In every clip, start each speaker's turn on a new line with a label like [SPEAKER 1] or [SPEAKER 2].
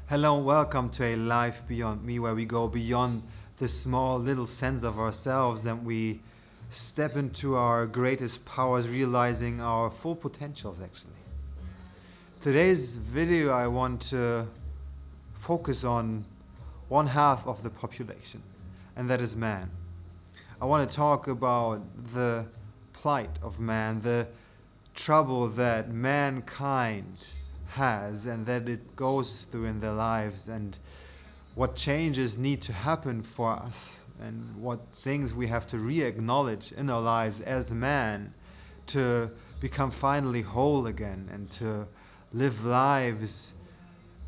[SPEAKER 1] Hello, welcome to a life beyond me, where we go beyond this small little sense of ourselves and we step into our greatest powers, realizing our full potentials actually. Today's video I want to focus on one half of the population, and that is man. I want to talk about the plight of man, the trouble that mankind has and that it goes through in their lives, and what changes need to happen for us and what things we have to re-acknowledge in our lives as man to become finally whole again and to live lives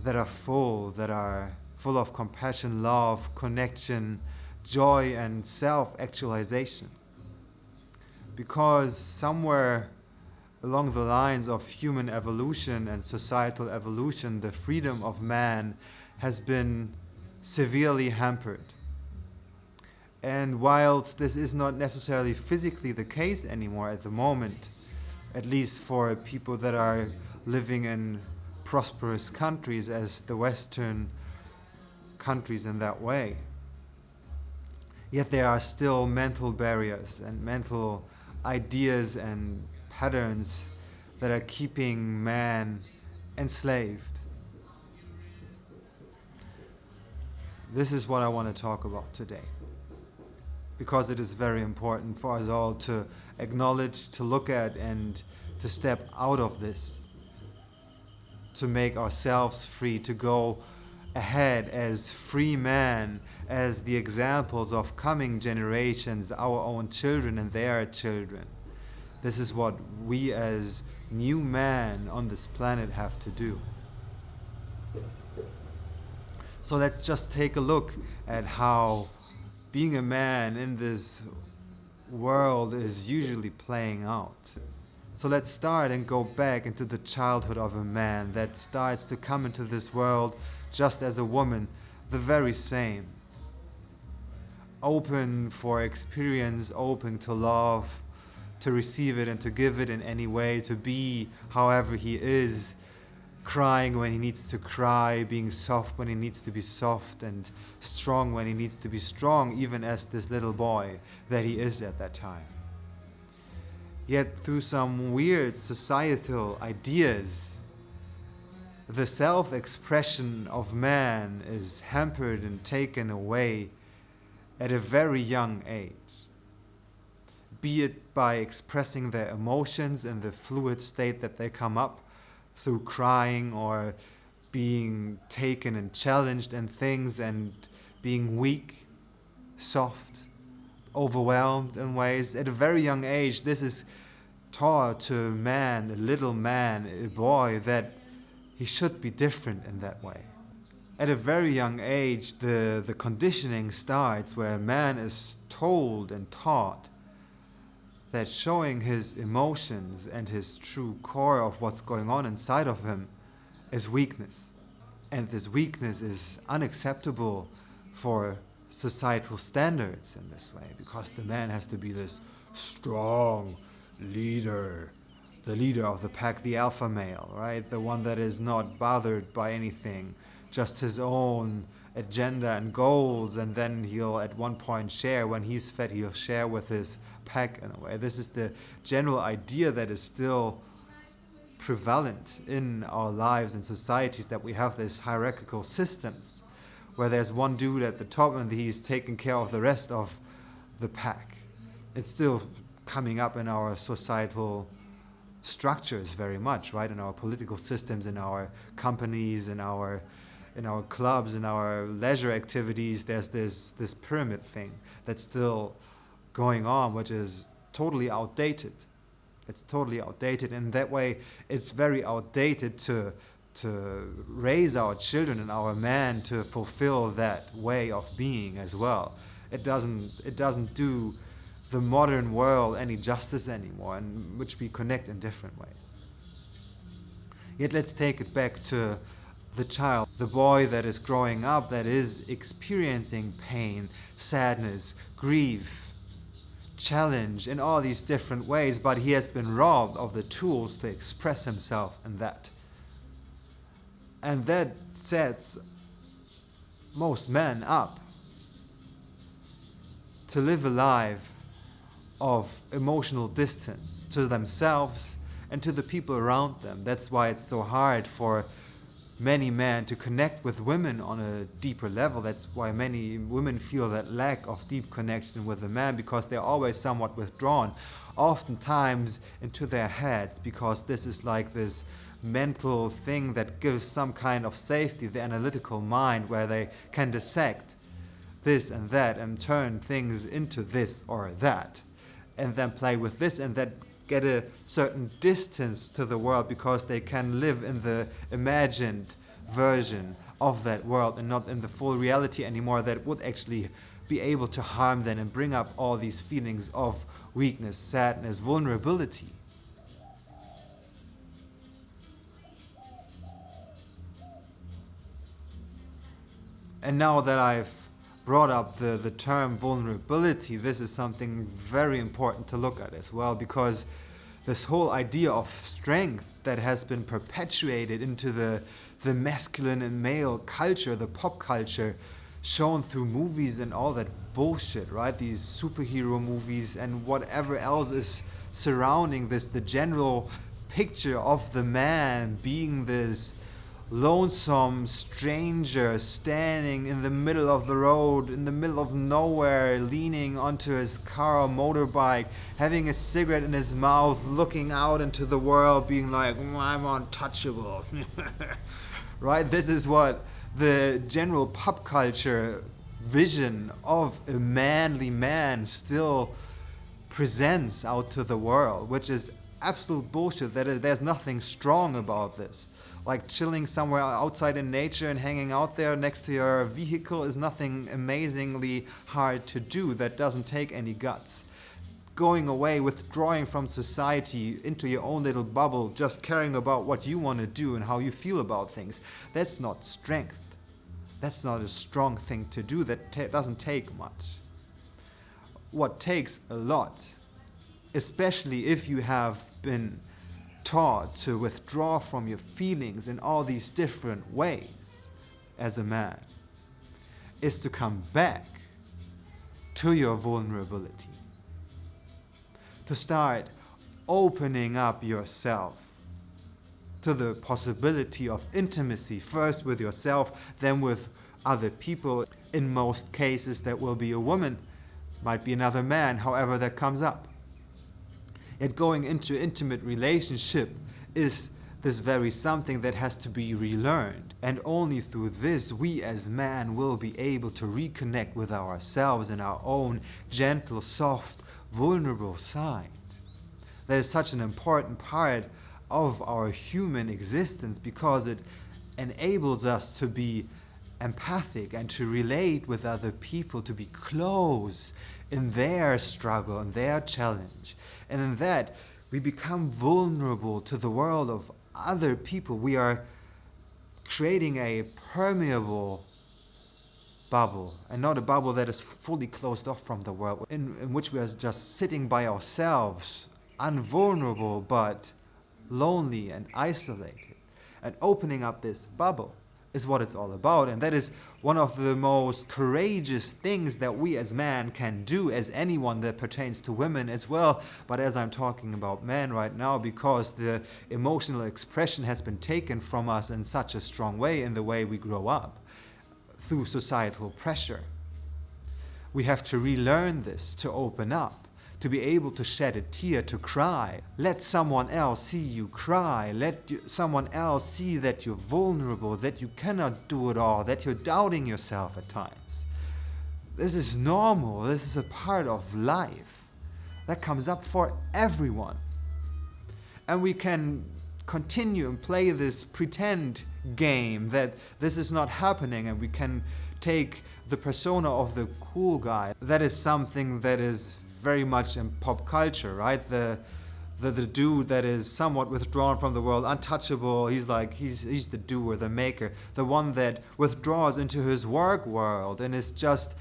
[SPEAKER 1] that are full of compassion, love, connection, joy, and self-actualization. Because somewhere along the lines of human evolution and societal evolution, the freedom of man has been severely hampered. And whilst this is not necessarily physically the case anymore at the moment, at least for people that are living in prosperous countries as the Western countries in that way, yet there are still mental barriers and mental ideas and patterns that are keeping man enslaved. This is what I want to talk about today, because it is very important for us all to acknowledge, to look at, and to step out of this, to make ourselves free, to go ahead as free men, as the examples of coming generations, our own children and their children. This is what we as new men on this planet have to do. So let's just take a look at how being a man in this world is usually playing out. So let's start and go back into the childhood of a man that starts to come into this world just as a woman, the very same. Open for experience, open to love, to receive it and to give it in any way, to be however he is, crying when he needs to cry, being soft when he needs to be soft, and strong when he needs to be strong, even as this little boy that he is at that time. Yet through some weird societal ideas, the self-expression of man is hampered and taken away at a very young age. Be it by expressing their emotions in the fluid state that they come up through crying, or being taken and challenged in things and being weak, soft, overwhelmed in ways. At a very young age, this is taught to man, a little man, a boy, that he should be different in that way. At a very young age, the conditioning starts where man is told and taught that showing his emotions and his true core of what's going on inside of him is weakness. And this weakness is unacceptable for societal standards in this way, because the man has to be this strong leader, the leader of the pack, the alpha male, right? The one that is not bothered by anything, just his own agenda and goals, and then he'll at one point share. When he's fed, he'll share with his pack in a way. This is the general idea that is still prevalent in our lives and societies, that we have these hierarchical systems where there's one dude at the top and he's taking care of the rest of the pack. It's still coming up in our societal structures very much, right? In our political systems, in our companies, in our clubs, in our leisure activities, there's this pyramid thing that's still going on, which is totally outdated. It's totally outdated. In that way, it's very outdated to raise our children and our men to fulfill that way of being as well. It doesn't do the modern world any justice anymore, in which we connect in different ways. Yet let's take it back to the child, the boy that is growing up, that is experiencing pain, sadness, grief, challenge in all these different ways, but he has been robbed of the tools to express himself in that. And that sets most men up to live a life of emotional distance to themselves and to the people around them. That's why it's so hard for many men to connect with women on a deeper level. That's why many women feel that lack of deep connection with a man, because they're always somewhat withdrawn, oftentimes into their heads, because this is like this mental thing that gives some kind of safety, the analytical mind, where they can dissect this and that and turn things into this or that, and then play with this and that, get a certain distance to the world because they can live in the imagined version of that world and not in the full reality anymore, that would actually be able to harm them and bring up all these feelings of weakness, sadness, vulnerability. And now that I've brought up the term vulnerability, this is something very important to look at as well, because this whole idea of strength that has been perpetuated into the masculine and male culture, the pop culture, shown through movies and all that bullshit, right? These superhero movies and whatever else is surrounding this, the general picture of the man being this lonesome stranger standing in the middle of the road, in the middle of nowhere, leaning onto his car or motorbike, having a cigarette in his mouth, looking out into the world, being like, I'm untouchable. Right? This is what the general pop culture vision of a manly man still presents out to the world, which is absolute bullshit. There's nothing strong about this. Like chilling somewhere outside in nature and hanging out there next to your vehicle is nothing amazingly hard to do. That doesn't take any guts. Going away, withdrawing from society into your own little bubble, just caring about what you want to do and how you feel about things, that's not strength. That's not a strong thing to do. That doesn't take much. What takes a lot, especially if you have been taught to withdraw from your feelings in all these different ways as a man, is to come back to your vulnerability, to start opening up yourself to the possibility of intimacy, first with yourself, then with other people. In most cases that will be a woman, might be another man, however that comes up. Yet going into intimate relationship is this very something that has to be relearned. And only through this, we as men will be able to reconnect with ourselves and our own gentle, soft, vulnerable side. That is such an important part of our human existence, because it enables us to be empathic and to relate with other people, to be close in their struggle and their challenge. And in that, we become vulnerable to the world of other people. We are creating a permeable bubble, and not a bubble that is fully closed off from the world, in which we are just sitting by ourselves, unvulnerable but lonely and isolated. And opening up this bubble is what it's all about, and that is one of the most courageous things that we as men can do, as anyone that pertains to women as well. But as I'm talking about men right now, because the emotional expression has been taken from us in such a strong way in the way we grow up through societal pressure, we have to relearn this, to open up, to be able to shed a tear, to cry. Let someone else see you cry. Let someone else see that you're vulnerable, that you cannot do it all, that you're doubting yourself at times. This is normal. This is a part of life that comes up for everyone. And we can continue and play this pretend game that this is not happening, and we can take the persona of the cool guy. That is something that is very much in pop culture, right? The dude that is somewhat withdrawn from the world, untouchable. He's the doer, the maker, the one that withdraws into his work world and is just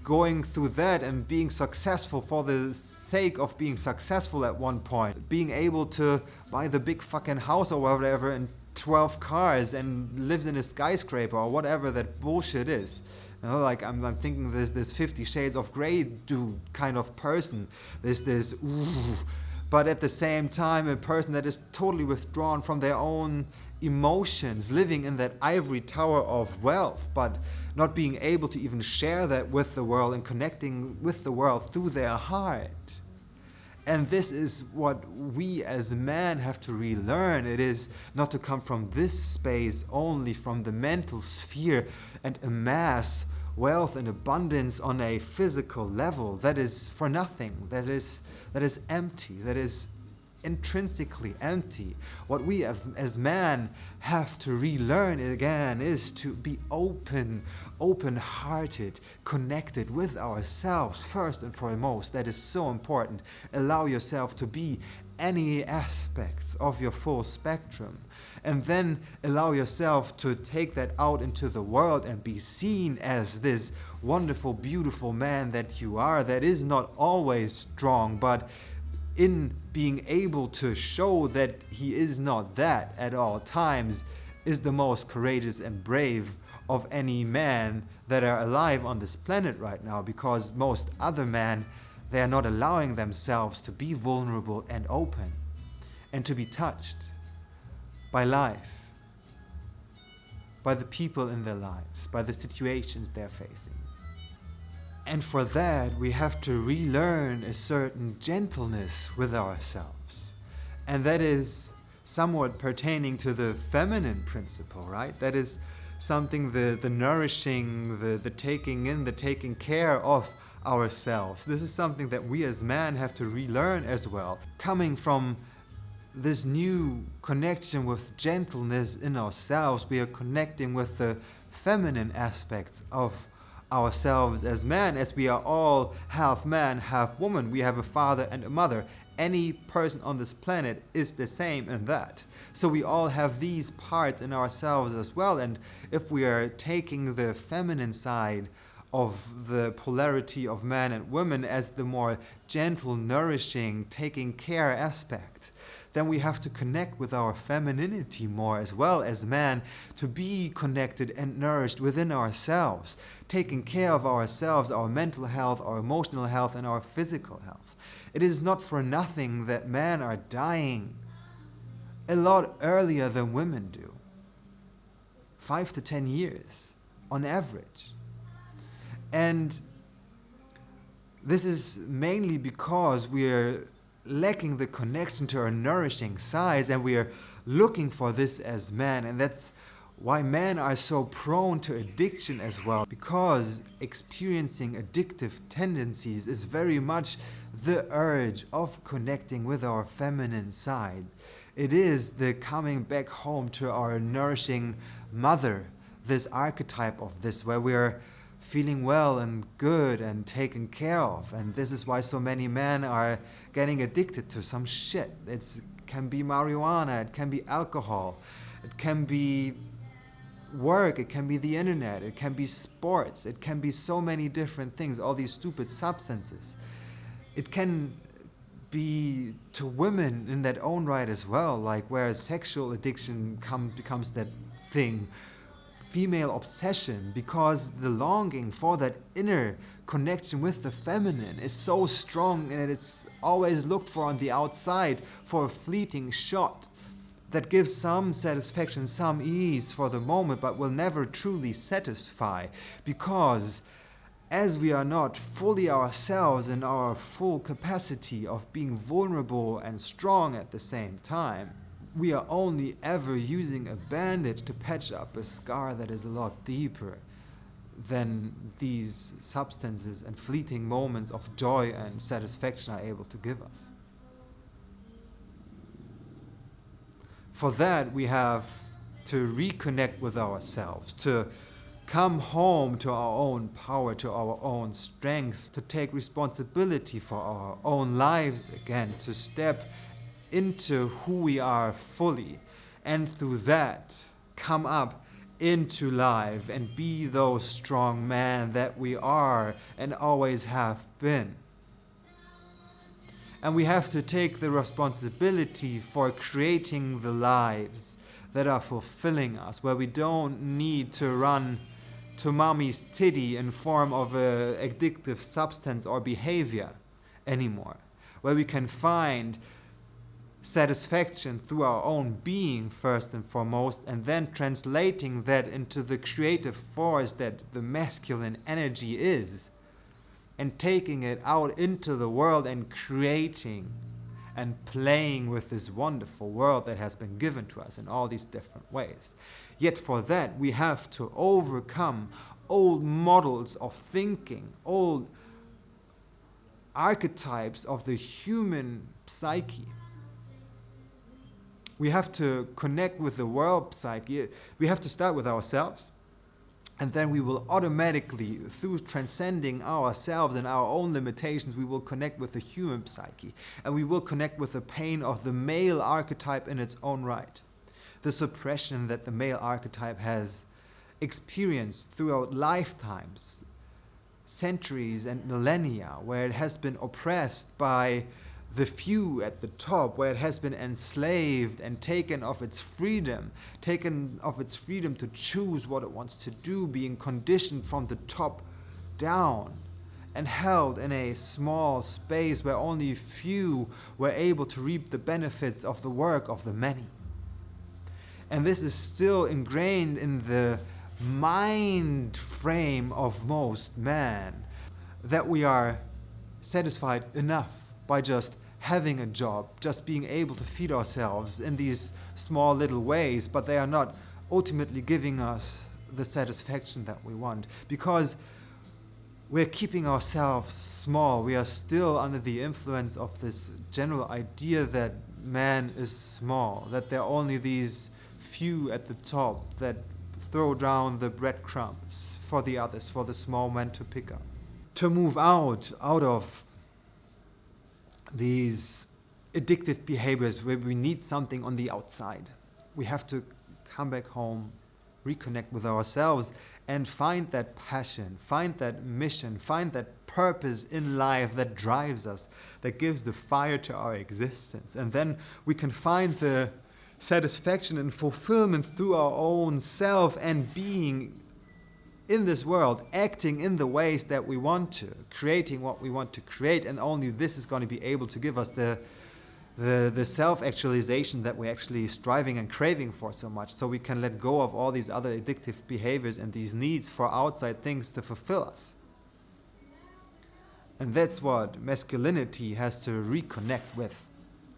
[SPEAKER 1] going through that and being successful for the sake of being successful at one point, being able to buy the big fucking house or whatever and 12 cars and lives in a skyscraper or whatever that bullshit is. You know, like I'm thinking there's this 50 Shades of Grey dude kind of person. There's this ooh, but at the same time a person that is totally withdrawn from their own emotions, living in that ivory tower of wealth, but not being able to even share that with the world and connecting with the world through their heart. And this is what we as men have to relearn. It is not to come from this space only, from the mental sphere, and amass wealth and abundance on a physical level. That is for nothing. That is empty. That is intrinsically empty. What we as men have to relearn again is to be open-hearted, connected with ourselves first and foremost. That is so important. Allow yourself to be any aspects of your full spectrum, and then allow yourself to take that out into the world and be seen as this wonderful, beautiful man that you are, that is not always strong, but in being able to show that he is not that at all times is the most courageous and brave of any man that are alive on this planet right now, because most other men, they are not allowing themselves to be vulnerable and open and to be touched by life, by the people in their lives, by the situations they're facing. And for that, we have to relearn a certain gentleness with ourselves. And that is somewhat pertaining to the feminine principle, right? That is something, the nourishing, the taking in, the taking care of ourselves. This is something that we as men have to relearn as well. Coming from this new connection with gentleness in ourselves, we are connecting with the feminine aspects of ourselves as men, as we are all half man, half woman. We have a father and a mother. Any person on this planet is the same in that. So we all have these parts in ourselves as well. And if we are taking the feminine side of the polarity of man and woman as the more gentle, nourishing, taking care aspect, then we have to connect with our femininity more as well as man, to be connected and nourished within ourselves, taking care of ourselves, our mental health, our emotional health, and our physical health. It is not for nothing that men are dying a lot earlier than women do. 5 to 10 years on average. And this is mainly because we're lacking the connection to our nourishing sides, and we are looking for this as men. And that's why men are so prone to addiction as well, because experiencing addictive tendencies is very much the urge of connecting with our feminine side. It is the coming back home to our nourishing mother, this archetype of this, where we're feeling well and good and taken care of. And this is why so many men are getting addicted to some shit. It can be marijuana, it can be alcohol, it can be work, it can be the internet, it can be sports, it can be so many different things, all these stupid substances. It can be to women in that own right as well, like where sexual addiction becomes that thing, female obsession, because the longing for that inner connection with the feminine is so strong, and it's always looked for on the outside for a fleeting shot that gives some satisfaction, some ease for the moment, but will never truly satisfy, because as we are not fully ourselves in our full capacity of being vulnerable and strong at the same time, we are only ever using a bandage to patch up a scar that is a lot deeper than these substances and fleeting moments of joy and satisfaction are able to give us. For that, we have to reconnect with ourselves, to come home to our own power, to our own strength, to take responsibility for our own lives again, to step into who we are fully, and through that come up into life and be those strong men that we are and always have been. And we have to take the responsibility for creating the lives that are fulfilling us, where we don't need to run to mommy's titty in form of a addictive substance or behavior anymore, where we can find satisfaction through our own being first and foremost, and then translating that into the creative force that the masculine energy is, and taking it out into the world and creating and playing with this wonderful world that has been given to us in all these different ways. Yet for that we have to overcome old models of thinking, old archetypes of the human psyche. We have to connect with the world psyche. We have to start with ourselves, and then we will automatically, through transcending ourselves and our own limitations, we will connect with the human psyche, and we will connect with the pain of the male archetype in its own right. The suppression that the male archetype has experienced throughout lifetimes, centuries and millennia, where it has been oppressed by the few at the top, where it has been enslaved and taken of its freedom to choose what it wants to do, being conditioned from the top down and held in a small space where only few were able to reap the benefits of the work of the many. And this is still ingrained in the mind frame of most men, that we are satisfied enough by just having a job, just being able to feed ourselves in these small little ways, but they are not ultimately giving us the satisfaction that we want, because we're keeping ourselves small. We are still under the influence of this general idea that man is small, that there are only these few at the top that throw down the breadcrumbs for the others, for the small men to pick up. To move out of these addictive behaviors where we need something on the outside, we have to come back home, reconnect with ourselves, and find that passion, find that mission, find that purpose in life that drives us, that gives the fire to our existence. And then we can find the satisfaction and fulfillment through our own self and being in this world, acting in the ways that we want to, creating what we want to create, and only this is going to be able to give us the self-actualization that we're actually striving and craving for so much, so we can let go of all these other addictive behaviors and these needs for outside things to fulfill us. And that's what masculinity has to reconnect with.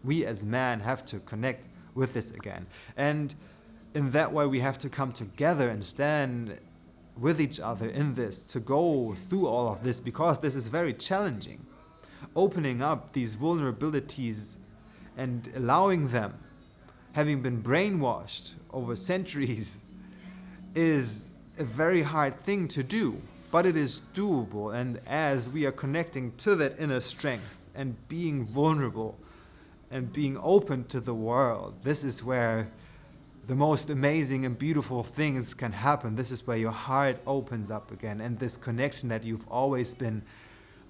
[SPEAKER 1] We as men have to connect with this again. And in that way we have to come together and stand with each other in this, to go through all of this, because this is very challenging. Opening up these vulnerabilities and allowing them, having been brainwashed over centuries, is a very hard thing to do, but it is doable. And as we are connecting to that inner strength and being vulnerable and being open to the world, this is where the most amazing and beautiful things can happen. This is where your heart opens up again, and this connection that you've always been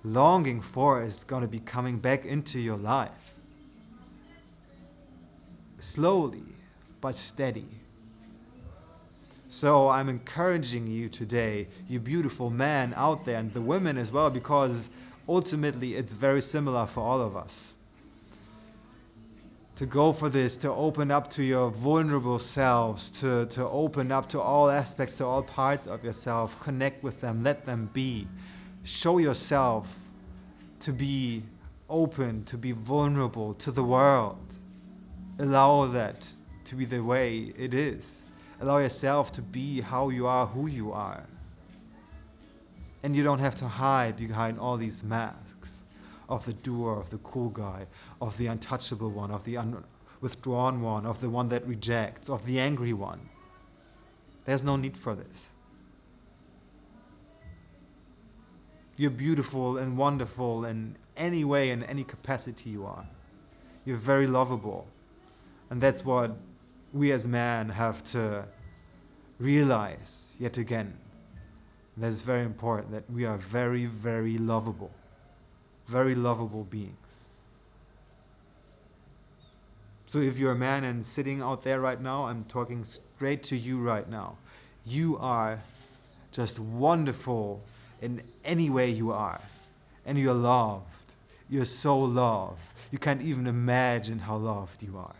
[SPEAKER 1] longing for is going to be coming back into your life. Slowly, but steady. So I'm encouraging you today, you beautiful men out there, and the women as well, because ultimately it's very similar for all of us, to go for this, to open up to your vulnerable selves, to open up to all aspects, to all parts of yourself, connect with them, let them be. Show yourself to be open, to be vulnerable to the world. Allow that to be the way it is. Allow yourself to be how you are, who you are. And you don't have to hide behind all these masks of the doer, of the cool guy, of the untouchable one, of the withdrawn one, of the one that rejects, of the angry one. There's no need for this. You're beautiful and wonderful in any way, in any capacity you are. You're very lovable. And that's what we as men have to realize yet again. That's very important, that we are very, very lovable. Very lovable beings. So if you're a man and sitting out there right now, I'm talking straight to you right now. You are just wonderful in any way you are. And you're loved. You're so loved. You can't even imagine how loved you are.